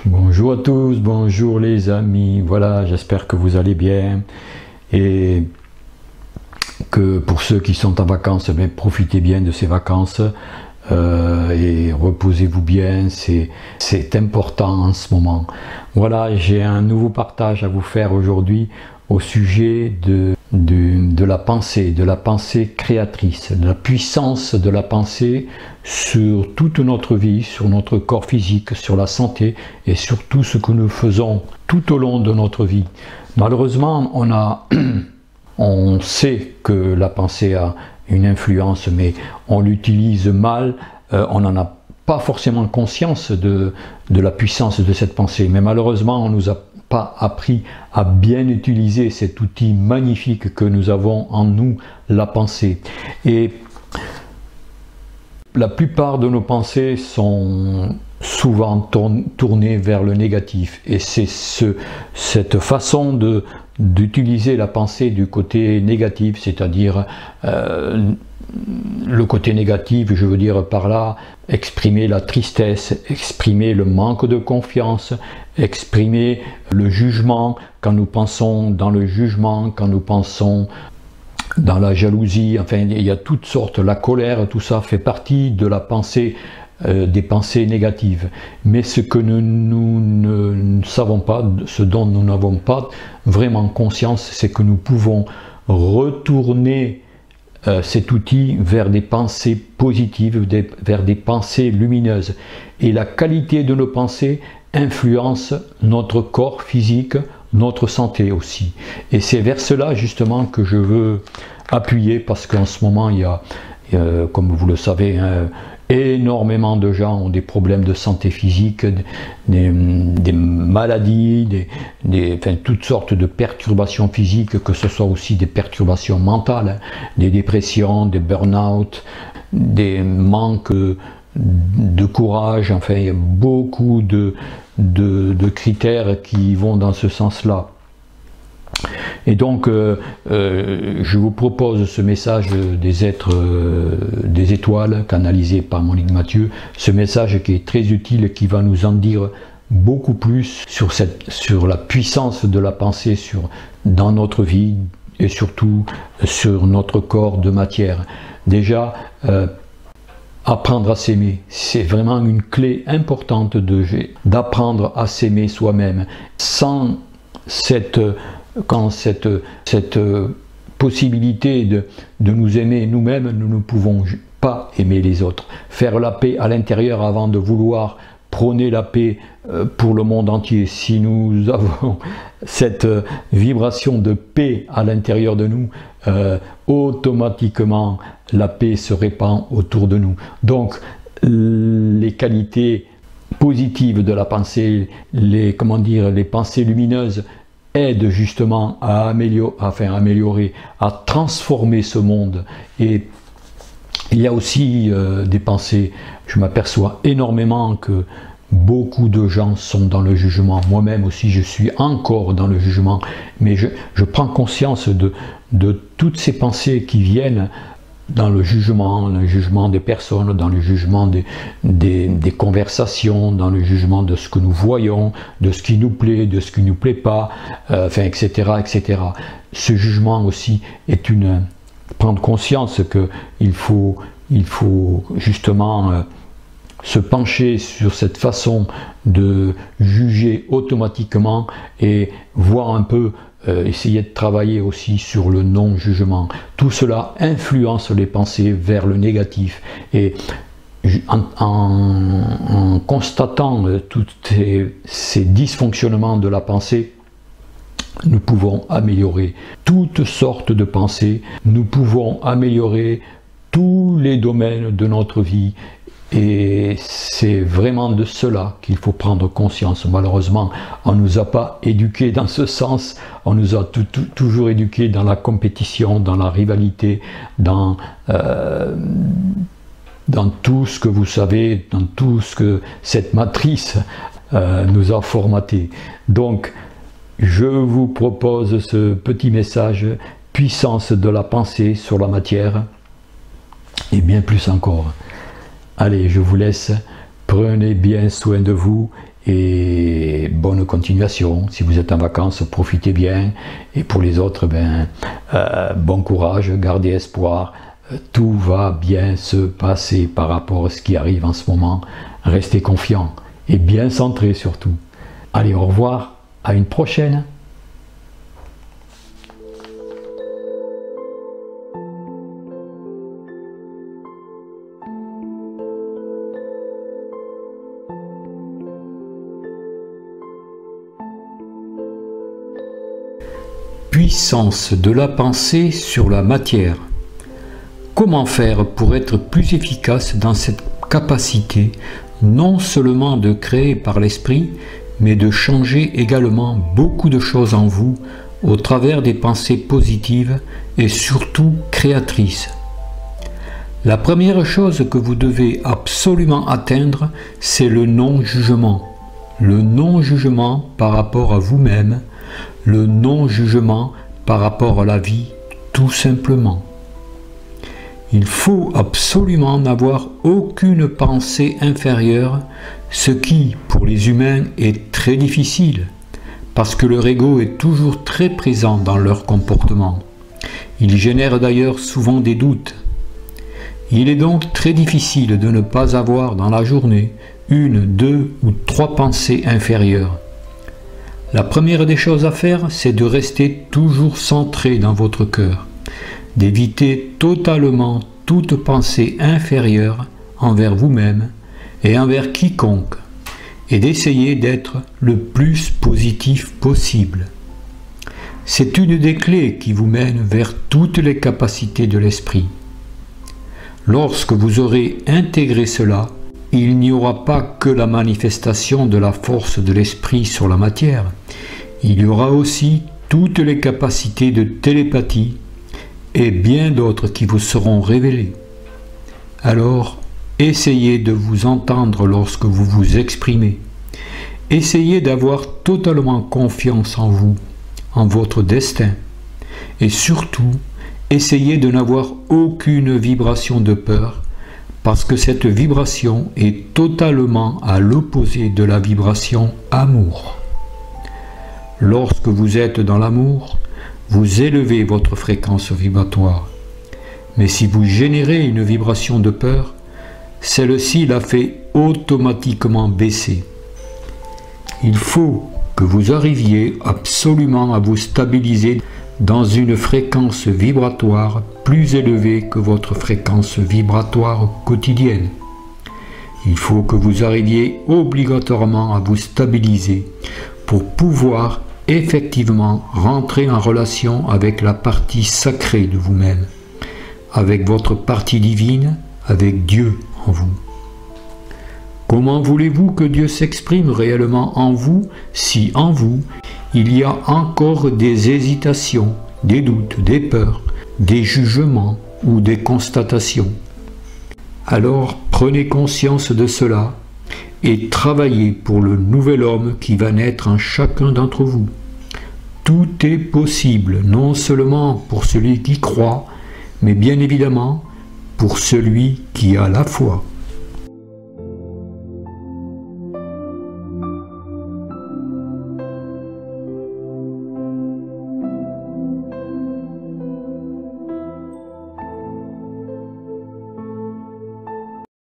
Bonjour à tous, bonjour les amis, voilà, j'espère que vous allez bien et que pour ceux qui sont en vacances, profitez bien de ces vacances et reposez-vous bien, c'est important en ce moment. Voilà, j'ai un nouveau partage à vous faire aujourd'hui au sujet de la pensée créatrice, de la puissance de la pensée sur toute notre vie, sur notre corps physique, sur la santé et sur tout ce que nous faisons tout au long de notre vie. Malheureusement, on sait que la pensée a une influence, mais on l'utilise mal, on n'en a pas forcément conscience de la puissance de cette pensée, mais malheureusement on nous a pas appris à bien utiliser cet outil magnifique que nous avons en nous, la pensée. Et la plupart de nos pensées sont souvent tournées vers le négatif. Et c'est cette façon d'utiliser la pensée du côté négatif, c'est-à-dire le côté négatif, je veux dire par là, exprimer la tristesse, exprimer le manque de confiance, exprimer le jugement, quand nous pensons dans le jugement, quand nous pensons dans la jalousie, enfin il y a toutes sortes, la colère, tout ça fait partie de la pensée, des pensées négatives. Mais ce que nous ne savons pas, ce dont nous n'avons pas vraiment conscience, c'est que nous pouvons retourner cet outil vers des pensées positives, vers des pensées lumineuses. Et la qualité de nos pensées influence notre corps physique, notre santé aussi. Et c'est vers cela justement que je veux appuyer, parce qu'en ce moment, il y a comme vous le savez, hein, énormément de gens ont des problèmes de santé physique, des maladies, enfin, toutes sortes de perturbations physiques, que ce soit aussi des perturbations mentales, hein, des dépressions, des burn-out, des manques de courage, enfin il y a beaucoup de critères qui vont dans ce sens-là. Et donc je vous propose ce message des êtres des étoiles canalisé par Monique Mathieu, ce message qui est très utile, qui va nous en dire beaucoup plus sur la puissance de la pensée dans notre vie et surtout sur notre corps de matière. Déjà, apprendre à s'aimer, c'est vraiment une clé importante d'apprendre à s'aimer soi-même. Sans cette possibilité de nous aimer nous-mêmes, nous ne pouvons pas aimer les autres. Faire la paix à l'intérieur avant de vouloir prôner la paix pour le monde entier. Si nous avons cette vibration de paix à l'intérieur de nous, automatiquement la paix se répand autour de nous. Donc les qualités positives de la pensée, les pensées lumineuses, aide justement à améliorer, à transformer ce monde. Et il y a aussi des pensées, je m'aperçois énormément que beaucoup de gens sont dans le jugement. Moi-même aussi, je suis encore dans le jugement, mais je prends conscience de toutes ces pensées qui viennent dans le jugement des personnes, dans le jugement des conversations, dans le jugement de ce que nous voyons, de ce qui nous plaît, de ce qui ne nous plaît pas, enfin, etc., etc. Ce jugement aussi est prendre conscience qu'il faut justement se pencher sur cette façon de juger automatiquement et voir un peu, essayer de travailler aussi sur le non-jugement. Tout cela influence les pensées vers le négatif. Et en constatant tous ces dysfonctionnements de la pensée, nous pouvons améliorer toutes sortes de pensées, nous pouvons améliorer tous les domaines de notre vie. Et c'est vraiment de cela qu'il faut prendre conscience. Malheureusement, on ne nous a pas éduqués dans ce sens, on nous a toujours éduqués dans la compétition, dans la rivalité, dans tout ce que vous savez, dans tout ce que cette matrice nous a formaté. Donc, je vous propose ce petit message, puissance de la pensée sur la matière, et bien plus encore. Allez, je vous laisse Prenez bien soin de vous et bonne continuation. Si vous êtes en vacances, profitez bien. Et pour les autres, bon courage, gardez espoir. Tout va bien se passer par rapport à ce qui arrive en ce moment. Restez confiants et bien centrés surtout. Allez, au revoir, à une prochaine. Puissance de la pensée sur la matière. Comment faire pour être plus efficace dans cette capacité non seulement de créer par l'esprit, mais de changer également beaucoup de choses en vous au travers des pensées positives et surtout créatrices. La première chose que vous devez absolument atteindre, c'est le non-jugement. Le non-jugement par rapport à vous-même, le non-jugement par rapport à la vie, tout simplement. Il faut absolument n'avoir aucune pensée inférieure, ce qui, pour les humains, est très difficile, parce que leur ego est toujours très présent dans leur comportement. Il génère d'ailleurs souvent des doutes. Il est donc très difficile de ne pas avoir dans la journée une, deux ou trois pensées inférieures. La première des choses à faire, c'est de rester toujours centré dans votre cœur, d'éviter totalement toute pensée inférieure envers vous-même et envers quiconque, et d'essayer d'être le plus positif possible. C'est une des clés qui vous mène vers toutes les capacités de l'esprit. Lorsque vous aurez intégré cela, il n'y aura pas que la manifestation de la force de l'esprit sur la matière, il y aura aussi toutes les capacités de télépathie et bien d'autres qui vous seront révélées. Alors, essayez de vous entendre lorsque vous vous exprimez. Essayez d'avoir totalement confiance en vous, en votre destin. Et surtout, essayez de n'avoir aucune vibration de peur, parce que cette vibration est totalement à l'opposé de la vibration amour. Lorsque vous êtes dans l'amour, vous élevez votre fréquence vibratoire. Mais si vous générez une vibration de peur, celle-ci la fait automatiquement baisser. Il faut que vous arriviez absolument à vous stabiliser dans une fréquence vibratoire plus élevée que votre fréquence vibratoire quotidienne. Il faut que vous arriviez obligatoirement à vous stabiliser pour pouvoir effectivement rentrer en relation avec la partie sacrée de vous-même, avec votre partie divine, avec Dieu en vous. Comment voulez-vous que Dieu s'exprime réellement en vous si en vous, il y a encore des hésitations, des doutes, des peurs, des jugements ou des constatations? Alors prenez conscience de cela et travaillez pour le nouvel homme qui va naître en chacun d'entre vous. Tout est possible, non seulement pour celui qui croit, mais bien évidemment pour celui qui a la foi.